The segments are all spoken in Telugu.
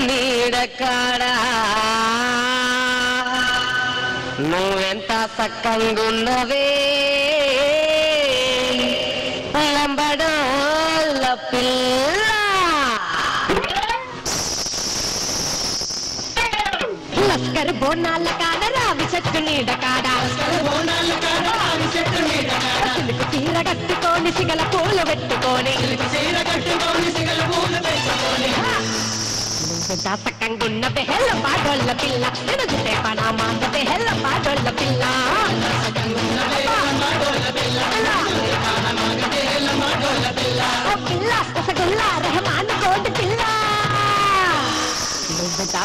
నీడకాడా నువ్వెంత సక్కంగున్నవే లంబడోళ్ళ పిల్ల లస్కర్ బోనాల కాడ రావి చెట్టు నీడ కాడ సిలుకు చీర కట్టుకొని సిగల పూలు పెట్టుకొని సక్కంగున్న బెహెల్ల పాడోళ్ళ పిల్ల నేను చూసే పనామా బెహెల్ల పాడోళ్ళ పిల్ల పిల్ల రసగుల్లా రెహమాన్ కోటి పిల్ల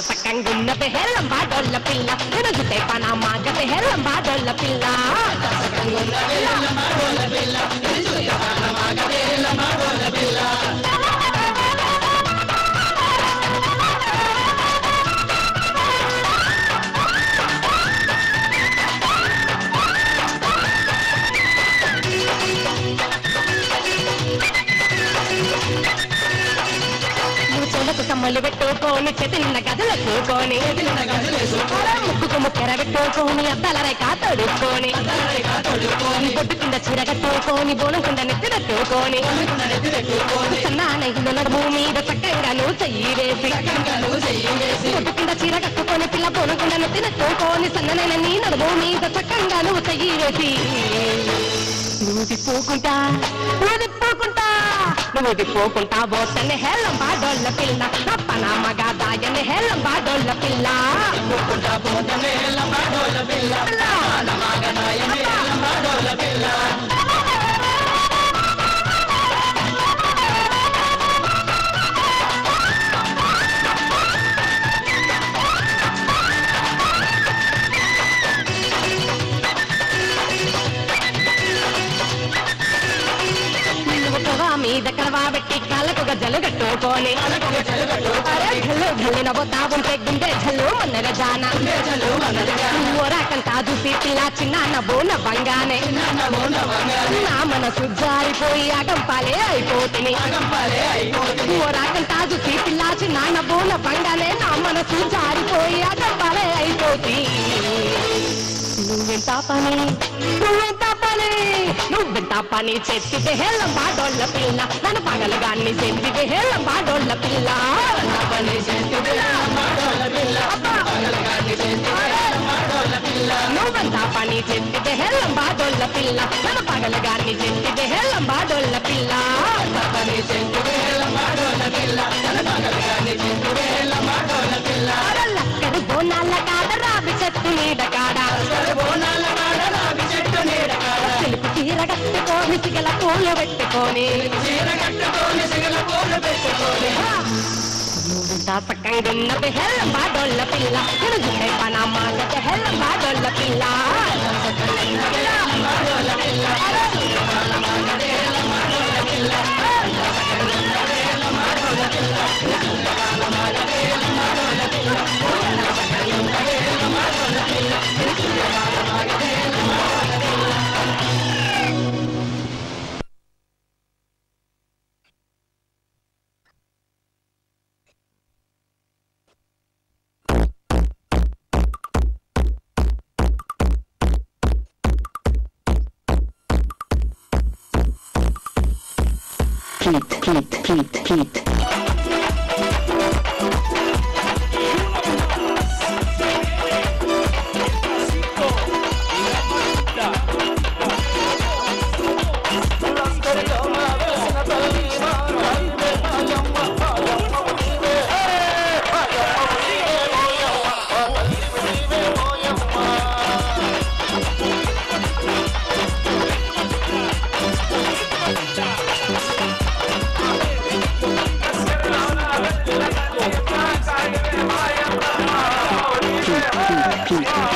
సక్కంగున్న బెహెల్లం పాడోళ్ళ పిల్ల నేను చూసే పనామా బెహెల్లం పాడోళ్ళ పిల్ల కమ్మలు పెట్టుకోని చెతిన్న గదులు చూకొని ముక్కుకు ముక్కెర పెట్టుకోని అద్దాల రేఖ తొడుక్కొని పొట్టు కింద చీర కట్టుకోని బోనం కింద నెత్తి పెట్టుకొని సన్నాన నడుము మీద చక్కగా నువ్వు చెయ్యి వేసి పొట్టు కింద చీర కట్టుకొని పిల్ల బోనం కింద నెత్తి పెట్టుకొని సన్ననైన నీ నడుము మీద చక్కగా నువ్వు చెయ్యి వేసి నువ్వు తిప్పుకుంటా బోతని హెల్లం బాడోళ్ళ పిల్ల అప్పన మగ దాయని హెల్లం బాడోళ్ళ పిల్ల మీద కడవా పెట్టి కాళ్ళకు గజ్జలు కట్టుకొని ఝల్లు నవ్వుతా ఉంటే గుండె ఝల్లు మన్నెల జాన ఓరాకంతా చూసి పిల్ల చిన్న నవ్వున బంగానే నా మనసు జారిపోయి అగంపాలే అయిపోతుంది ఓరాకంతా చూసి పిల్ల చిన్న నవ్వున బంగానే నా మనసు జారిపోయి అగంపాలే అయిపోతుంది నువ్వెంత పని చెత్తితే హెల్లం బాడోళ్ళ పిల్ల నన్ను పగలగాన్ని చెందితే హెల్లం బాడోళ్ళ పిల్ల నువ్వెంత పని చెందితే హెల్లం బాడోళ్ళ పిల్ల నన్ను పగలగాన్ని చెందితే హెల్లం బాడోళ్ళ పిల్ల లక్కడు బోనాల కాడ రావి చెట్టు నీడ కాడ సిలుకు చీర కట్టుకొని సిగల పూలు పెట్టుకొని సక్కంగున్న బెహెల్లం బాడోళ్ళ పిల్ల నేను చూసే పనామా బెహెల్లం బాడోళ్ళ పిల్ల Heat.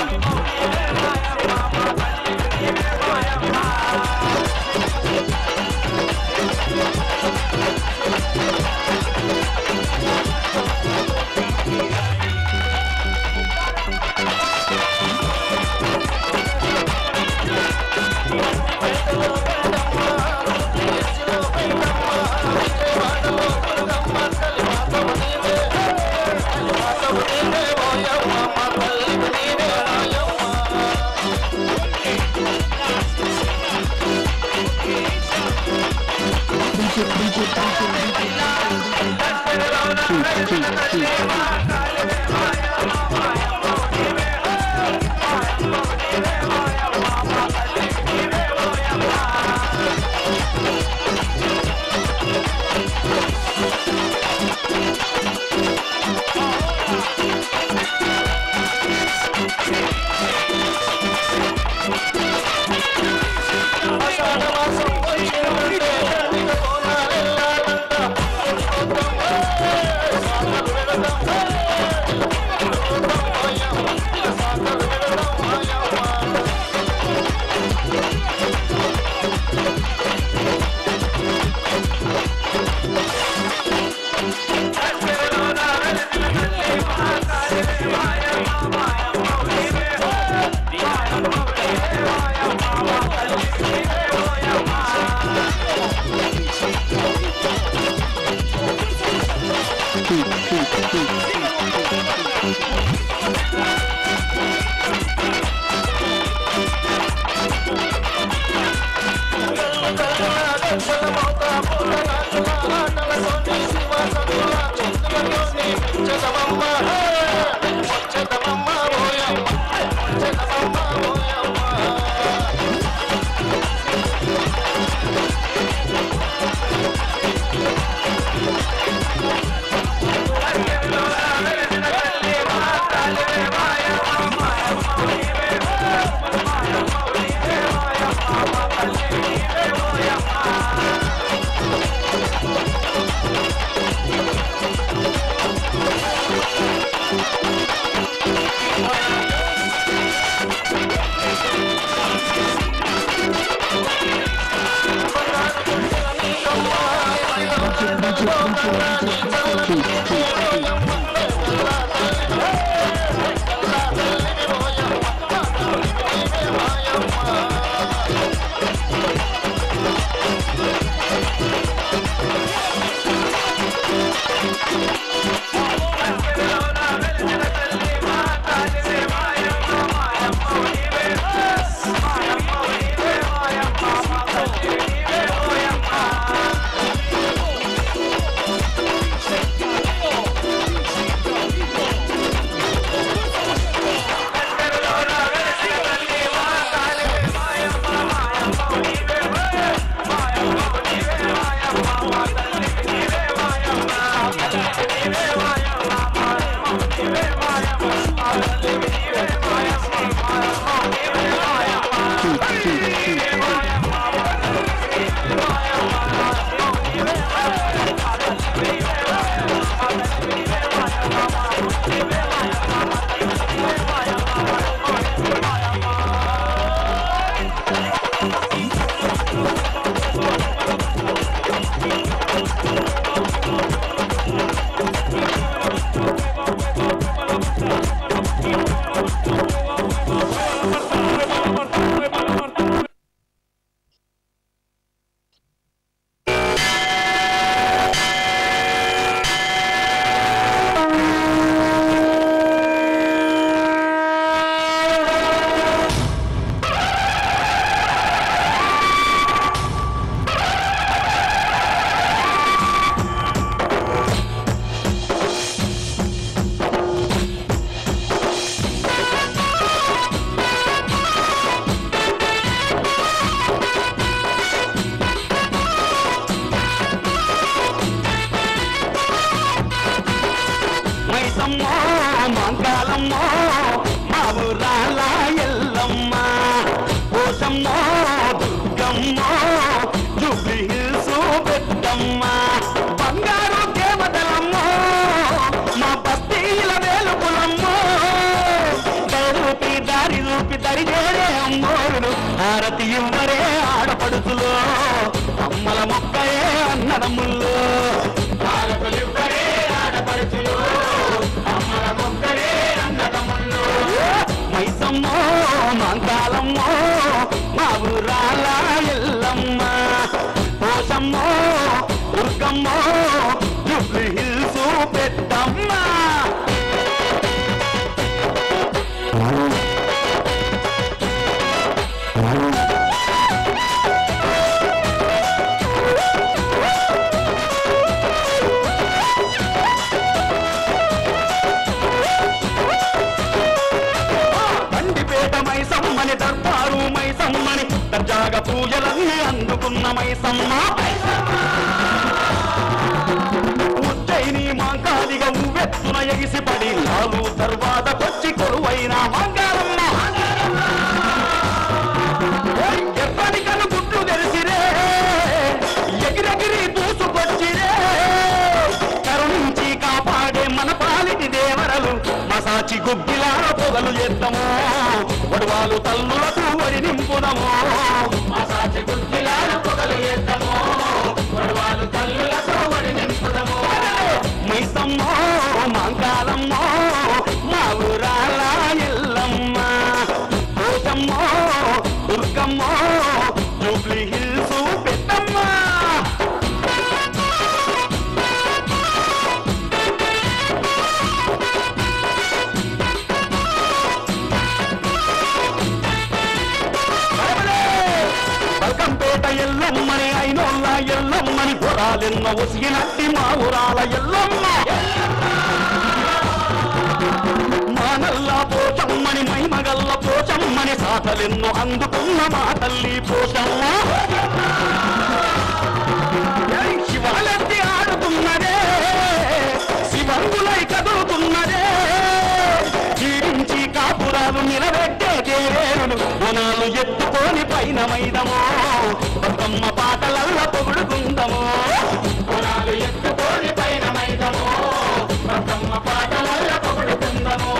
మైసమ్మ ఉజ్జయిని మాంకాలిగా ఉవ్వెత్తున ఎగిసిపడి నాలు తర్వాతకొచ్చి కొలువైన మంగారమ్మ ఎప్పటికను గుడ్లు తెరిసిరే ఎగిరెగిరి దూసుకొచ్చిరే కరుణించి కాపాడే మన పాలిటి దేవరలు మసాచి గుగ్గిలా పొగలు చేద్దాము వడవాలు తల్లులకు వడి నింపుదము మసాచి గుగ్గిలా పొగలు చేద్దాము వడవాలు తల్లులకు వడి నింపుదము మైసమ్మో మాంకాలమ్మో మా ఊరాల ఎల్లమ్మ పోషమ్మో దుర్గమ్మో జూబ్లీ హిల్స్ పెద్దమ్మ బల్కంపేట ఎల్లమ్మని అయినోళ్ళ ఎల్లమ్మని పొరాలెన్న ఒసిగినట్టి మా ఊరాల ఎల్లమ్మ మానల్లా పోచమ్మని మైమగల్ల పోచమ్మని సాతలెన్నో అందుకున్న మా తల్లి పోచమ్మ శివాలెత్తి ఆడుతున్నదే శివంగులై కదులుతున్నదే జీవించి కాపురాలు నిలబెట్టే దేవేరుడు వనాలు ఎత్తుకొని పైన మైదమో బతుకమ్మ పాటలల్ల పొగుడుకుందమో వనాలు ఎత్తుకొని పైన మైదమో బతుకమ్మ పాటలల్ల పొగుడుకుందమో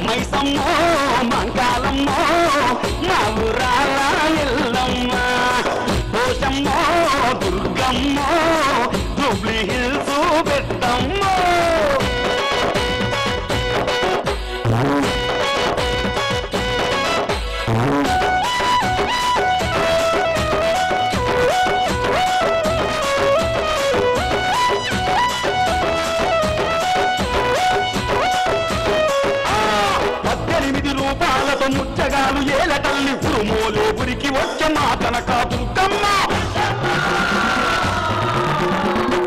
మైసమ్మో మంకాలమ్మో మా ఊరాల ఎల్లమ్మ పోషమ్మో దుర్గమ్మో జూబ్లీ హిల్స్ పెద్దమ్మో రూపాలతో ముచ్చగాలు ఏల తల్లి ఉరుమోలే ఉరికి వచ్చే మా కనక దుర్గమ్మ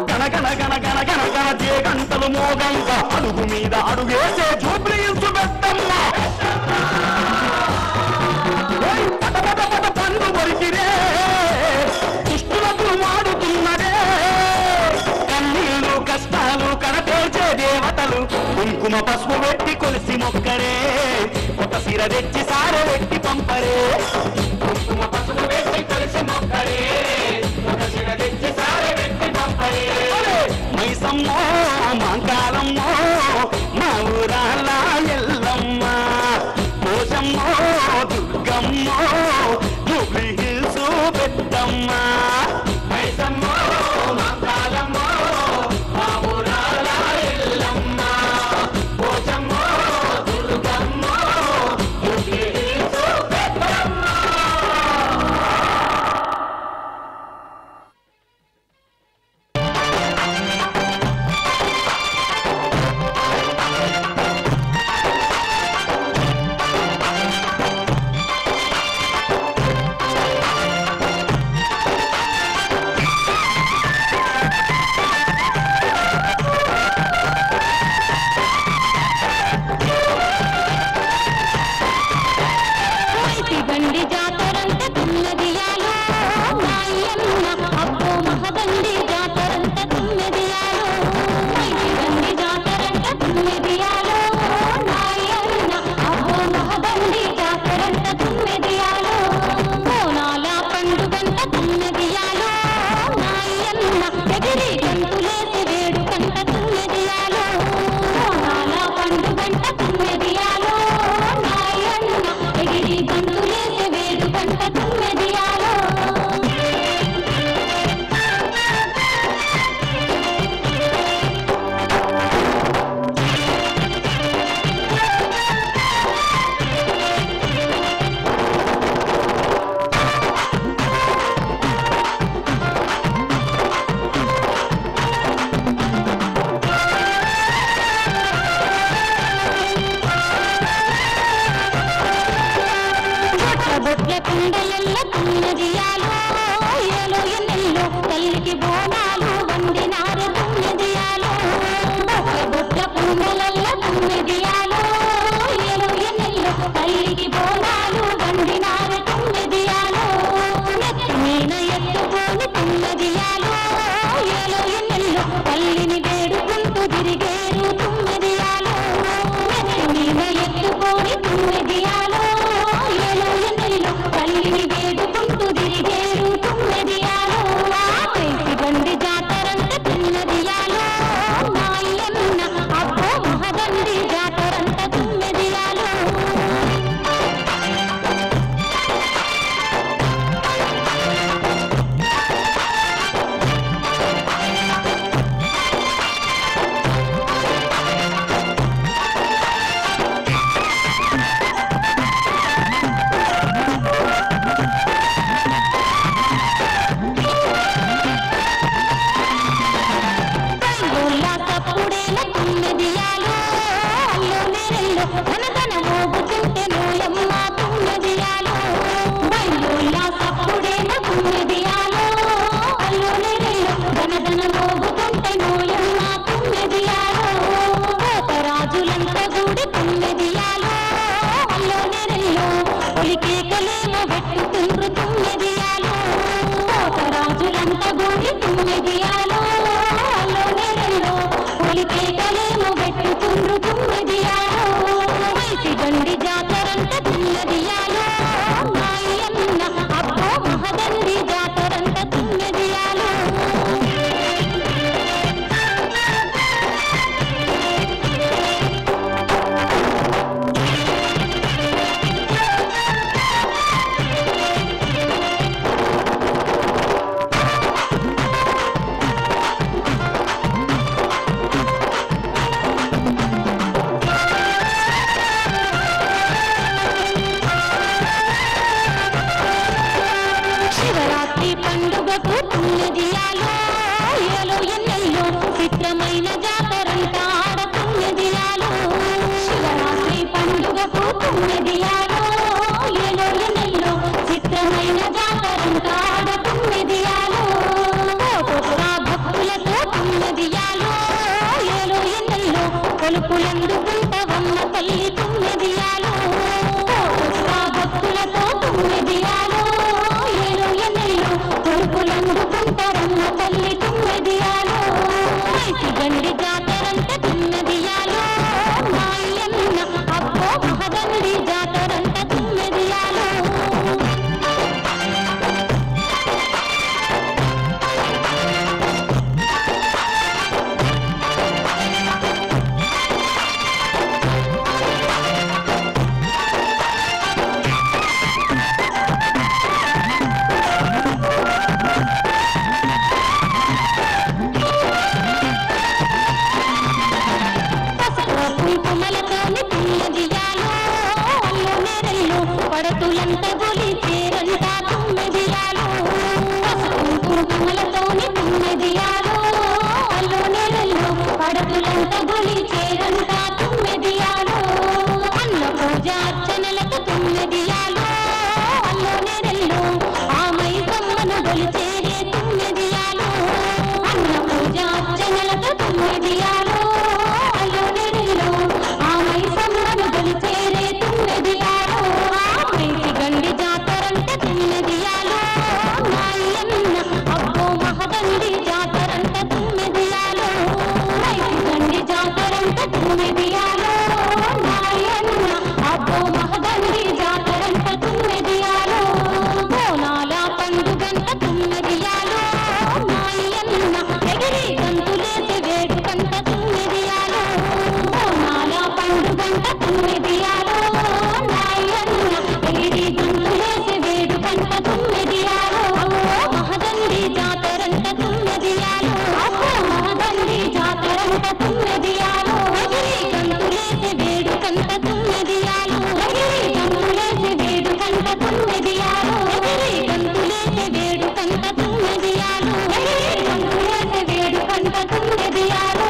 గణగణ గణ గణ గణ గణ జే గంటలు మోగంగా అడుగు మీద అడుగేసే జూబ్లీ హిల్స్ పెద్దమ్మ పట పట పట పండు కొరికిరే దుష్టులకు వాడుతున్నదే కన్నీళ్ళు కష్టాలు కనతేల్చే దేవతలు కుంకుమ పసుపు పెట్టి కొలిసి మొక్కరే ఒక సిర తెచ్చి సార పెట్టి పంపరే కుంకుమ పసుపు పెట్టి కొలిసి మొక్కరే ఒక సిర తెచ్చి సార పెట్టి పంపరే మైసమ్మో మాంకాలమ్మో మా ఊరాల ఎల్లమ్మ పోషమ్మో దుర్గమ్మో జూబ్లీ హిల్స్ పెద్దమ్మ మైసమ్మో మాంకాలమ్మో మా ఊరాల ఎల్లమ్మ పోషమ్మో దుర్గమ్మో జూబ్లీ హిల్స్ పెద్దమ్మ చిత్రమైన జాతరంట ఆడతున్నదియాలో శివరాత్రి పండుగకు తుమ్మెదియాలో ఏలో ఎన్నెల్లో చిత్రమైన జాతరంట ఆడతున్నదియాలో కోటుకురా భక్తులతో తుమ్మెదియాలో ఏలో ఎన్నెల్లో కొలుపులందుకుంటవమ్మ తల్లి తుమ్మెదియాలో కోటుకురా భక్తులతో తుమ్మెదియాలో ఏలో ఎన్నెల్లో కొలుపులందుకుంటారమ్మ తల్లి తుమ్మెదియాలో గండి జాతరంట తుమ్మెదియాలో మాయన్న అబ్బో మహదండి జాతరంట తుమ్మెదియాలో కుంకుమలతోని తుమ్మెదియాలో అల్లు నెరల్లో పడతులంత గొలి చేరంట తుమ్మెదియాలో కుంకుమలతోని తుమ్మెదియాలో అల్లు నెరల్లో పడతులంత గొలి చేరంట తుమ్మెదియాలో అన్న పూజ అర్చనలకు తుమ్మెదియాలో అల్లు నెరల్లో ఆమై సమ్మను గొలి చేరే తుమ్మెదియాలో అన్న పూజ అర్చనలకు తుమ్మెదియాలో అల్లు నెరల్లో ఆమై సమ్మను గొలి చేరే తుమ్మెదియాలో ఆమైకి గండి జాతరంట తుమ్మెదియాలో మాయన్న అబ్బో మహదండి జాతరంట తుమ్మెదియాలో మైకి గండి జాతరంట తుమ్మెదియాలో మాయన్న అబ్బో మహదండి జాతరంట తుమ్మెదియాలో బోనాల పండుగంట తుమ్మెదియాలో మాయన్న ఎగిరి గంతులేసి వేడుకంట తుమ్మెదియాలో బోనాల పండుగంట తుమ్మెదియాలో మాయన్న ఎగిరి గంతులేసి వేడుకంట తుమ్మెదియాలో మహదండి జాతరంట తుమ్మెదియాలో అబ్బో మహదండి జాతరంట తుమ్మెదియాలో ఎగిరి గంతులేసి వేడుకంట తుమ్మెదియాలో ఎగిరి గంతులేసి వేడుకంట తుమ్మెదియాలో ఎగిరి గంతులేసి వేడుకంట తుమ్మెదియాలో ఎగిరి గంతులేసి వేడుకంట తుమ్మెదియాలో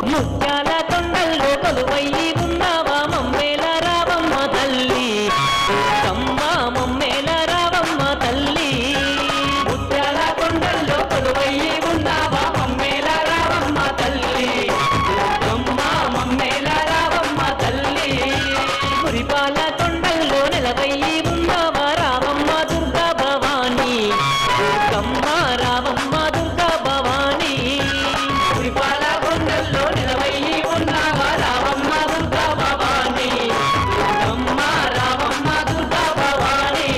ముత్యాల కొండల్లో కొలువయ్యి ఉన్నావా మమ్మేల రావమ్మ తల్లి కమ్మ మమ్మేల రావమ్మ తల్లి ముత్యాల కొండల్లో కొలువయ్యి ఉన్నావా మమ్మేల రావమ్మ తల్లి కమ్మ మమ్మేల రావమ్మ తల్లి మురిపాల కొండల్లో నిలవయ్యి ఉన్నావా రావమ్మ దుర్గా భవాని కమ్మ రావమ్మ దుర్గా భవాని మురిపాల కొండల్లో నిలవయ్యి ఉన్నావా రావమ్మ దుర్గా భవాని కమ్మ రావమ్మ దుర్గా భవాని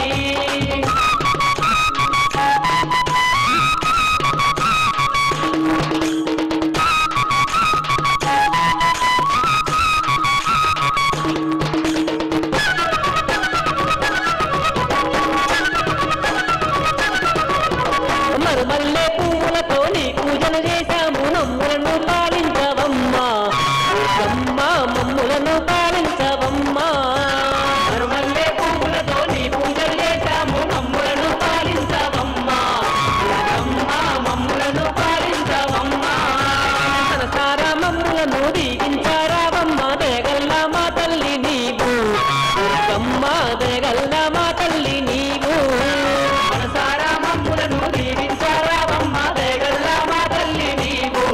మరుమల్లె పువ్వులతో నీ పూజలు చేశాము నమ్ములను పాలించవమ్మా కమ్మ మమ్ములను పాలించవమ్మా మరుమల్లె పువ్వులతో నీ పూజలు చేశాము నమ్ములను పాలించవమ్మా కమ్మ మమ్ములను పాలించవమ్మా మనసారా మమ్ములను దీవించారావమ్మ దయగల్ల మా తల్లి నీవు కమ్మ దయగల్ల మా తల్లి నీవు మనసారా మమ్ములను దీవించారావమ్మ దయగల్ల మా తల్లి నీవు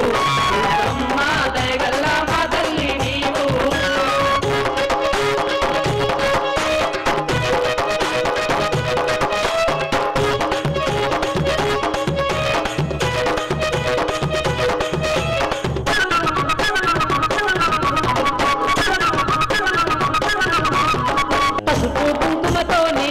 కమ్మ దయగల్ల మా తల్లి నీవు పసుపు కుంకుమతో నీ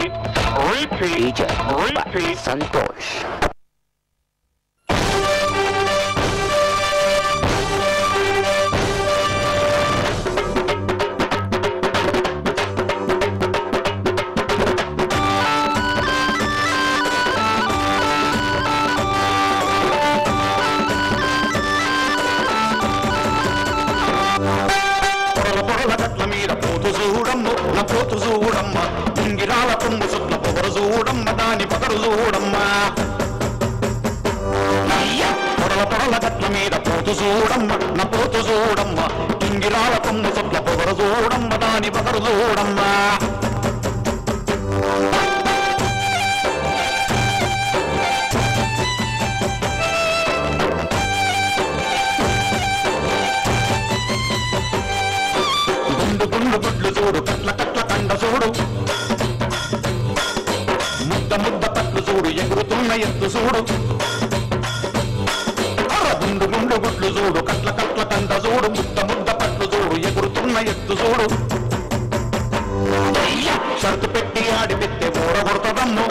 repeat, సంతోష్. పోతు చూడమ్మ ఇంగిరాల పొంగు సుట్ల పొగరు చూడమ్మ దాని పగరు చూడమ్మ పొరల పొరల గట్ల మీద పోతు చూడమ్మ నా పోతు చూడమ్మ ఇంగిరాల పొంగు సుట్ల పొగరు చూడమ్మ దాని పగరు చూడమ్మ గుండు గుడ్లు చూడు కట్ల కట్ల కండ చూడు ముద్ద ముద్ద పట్లు చూడు ఎగురుతున్న ఎత్తు చూడు గుండు గుండు గుడ్లు చూడు కట్ల కట్ల కండ చూడు ముద్ద ముద్ద పట్లు చూడు ఎగురుతున్న ఎత్తు చూడు షర్తు పెట్టి ఆడి పెట్టే ఓడగొడతదమ్ము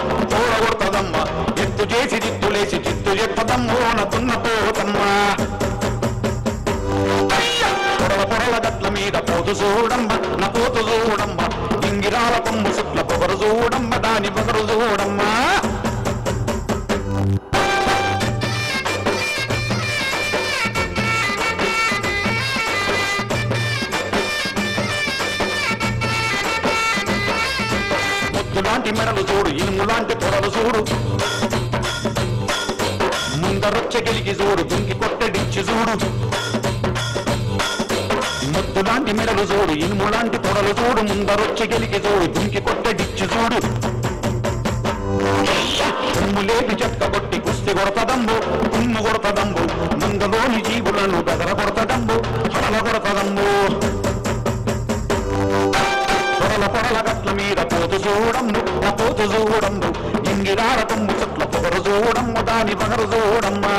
ఎత్తు చేసి జిత్తులేసి జిత్తు చెత్తదమ్ము నతున్న పోతమ్మా పొరల గట్ల మీద పోతు చూడమ్మ నా పోతు చూడమ్మ ఇంగిరాల కొమ్ము సుట్ల పొగరు చూడమ్మ దాని పొగరు చూడమ్మ ముద్దులాంటి మెడలు చూడు ఇనుములాంటి పొరలు చూడు ముందరొచ్చ గెలిగి చూడు దుంకి కొట్టడిచ్చి చూడు ముద్దులాంటి మెడలు చూడు ఇనుములాంటి పొరలు చూడు ముందరొచ్చి గెలికి చూడు దుంకి కొట్టడిచ్చి చూడు ఉమ్ము లేపి చెక్క కొట్టి కుస్తి కొడతదంబు ఉమ్ము కొడతదంబు మందలోని జీవులను బెదర కొడతదంబు హడల కొడతదంబు పొరల గట్ల మీద పోతు చూడమ్ము నా పోతు చూడమ్ము ఇంగిరాల కొమ్ము చెట్ల పొగరు చూడమ్ము దాని పగరు చూడమ్మా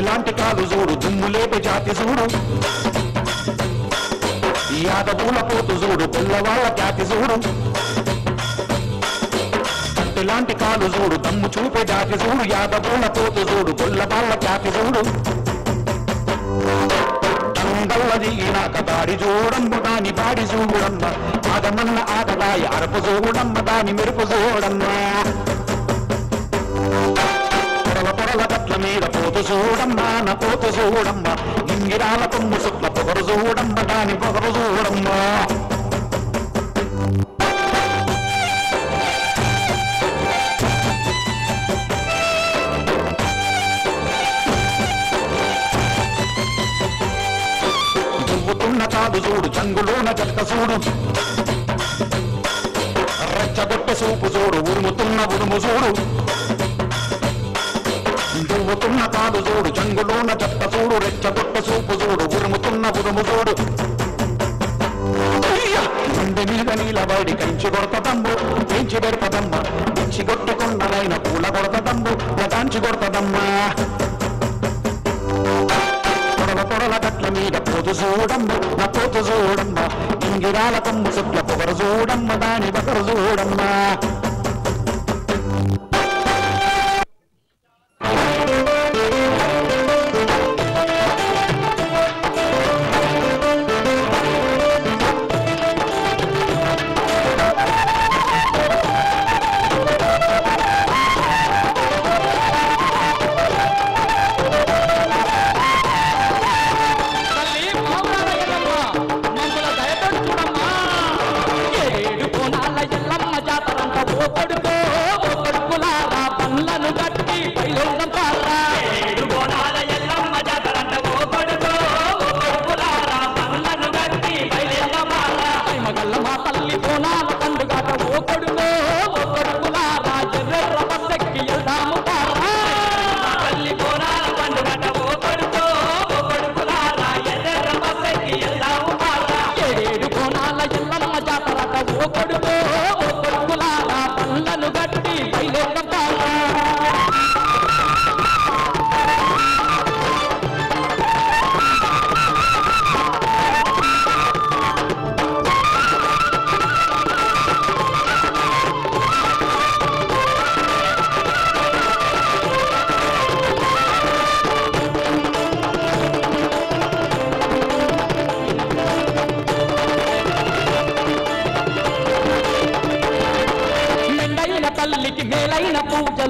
లాంటి కాలు చూడు దుమ్ము లేపే జాతి చూడు యాదవుల పోతు చూడు పిల్లవాళ్ళ జాతి చూడు లాంటి కాలు చూడు దమ్ము చూపే జాతి చూడు యాదవుల పోతు చూడు పిల్లవాళ్ళ జాతి చూడు దంగల్లది నాక దాడి చూడమ్మ దాని బాడి చూడమ్మ ఆగమన్న ఆగదాయి అరపు చూడమ్మ దాని మెరుపు చూడమ్మ పొరల గట్ల మీద పోతు చూడమ్మ నా పోతు చూడమ్మ ఇంగిరాల కొమ్ము సుట్ల పొగరు చూడమ్మ దాని పొగరు చూడమ్మ దువ్వుతున్న కాదు చూడు చంగులోన జట్ట చూడు రెచ్చగొట్ట సూపు చూడు ఉరుముతున్న ఉరుము చూడు దువ్వుతున్న కాదు చూడు చంగులోన జట్ట చూడు రెచ్చగొట్ట సూపు చూడు ఉరుముతున్న ఉరుము చూడు గుండె మీద నీలబడి కంచి కొడతదమ్ము పెంచి పెడతదమ్మ పెంచి కొట్టుకుండలైన పూల కొడతదమ్ము దాంచి కొడతదమ్మా పొరల గట్ల మీద పోతు చూడమ్మ నా పోతు చూడమ్మ ఇంగిరాల కొమ్ము సుట్ల పొగరు చూడమ్మ దాని పొగరు చూడమ్మ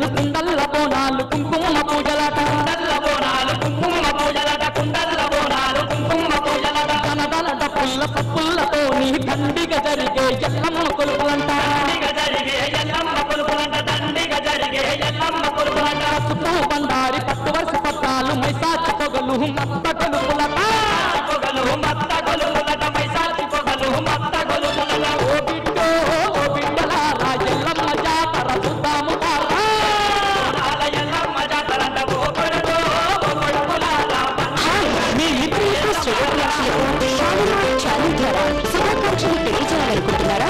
పూజలు కుండల్ల బోనాలు కుంకుమ పూజలట కుండల్ల బోనాలు కుంకుమ పూజలట కుండల్ల బోనాలు కుంకుమ పూజలట కనదలట పుల్ల పప్పులతో నీ దండిగా జరిగే ఎల్లమ్మ కొలుపులంట దండిగా జరిగే ఎల్లమ్మ కొలుపులంట దండిగా జరిగే ఎల్లమ్మ కొలుపులంట చుట్టూ బండారి పట్టు వర్ష పట్టాలు మైసాచి పొగలు మత్త కొలుపులట పొగలు మత్త కొలుపులట మైసాచి పొగలు మత్త కొలుపులట ఓ బిడ్డో ఓ బిడ్డలారా ఎల్లమ్మ జాతర చూద్దాము ఎల్లమ్మ జాతరంట ఓ కొడుకో ఓ కొడుకులారా మీ విపరీత శ్రేయోభిలాషులకు షాలిమార్ ఛానల్ ద్వారా శుభాకాంక్షలు తెలియజేయాలనుకుంటున్నారా?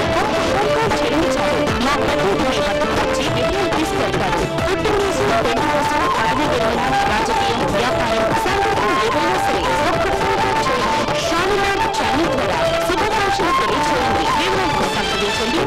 చెల్లించారు మా ప్రతినిధి వద్దకు వచ్చి వివరాలు తీసుకెళ్తారు. పుట్టినరోజు, పెళ్లి రోజు, అడవి విలువలు, రాజకీయం, వ్యాపారం, సంగీతం ఏదైనా సరే ఒక్క ఫోన్ కాల్ చేయండి. షాలిమార్ ఛానల్ ద్వారా శుభాకాంక్షలు తెలియజేయండి. వివరాలకు సంప్రదించండి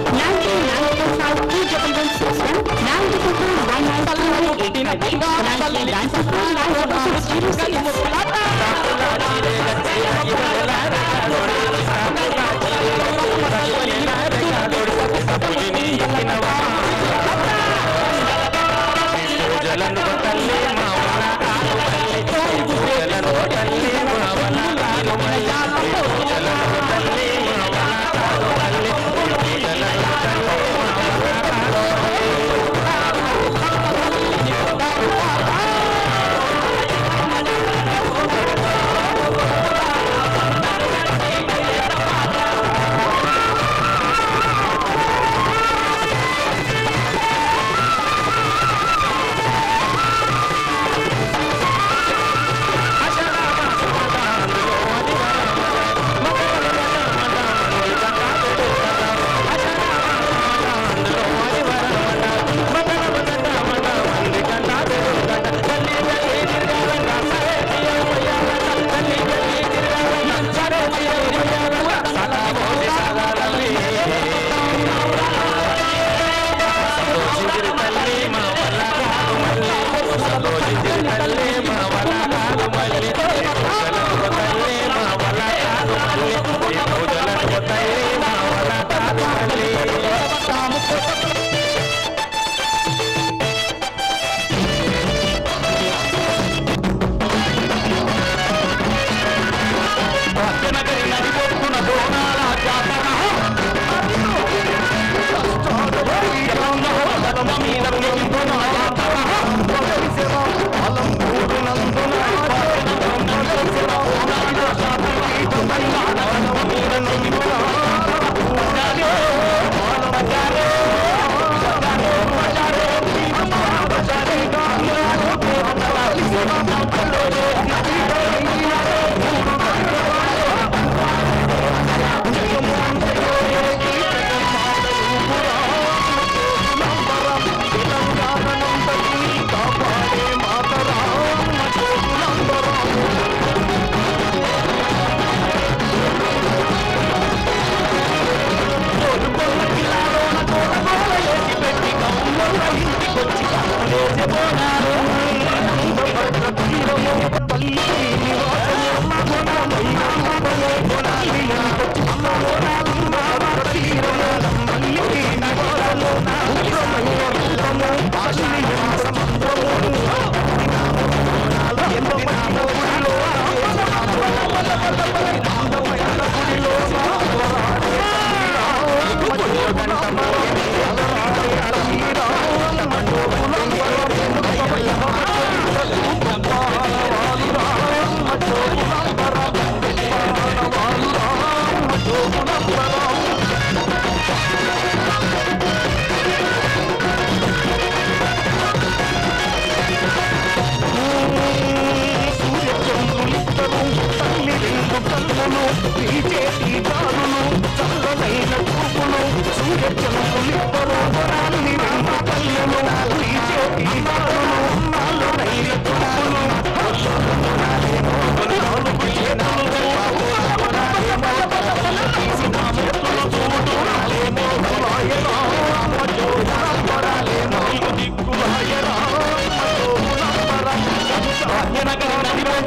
ながら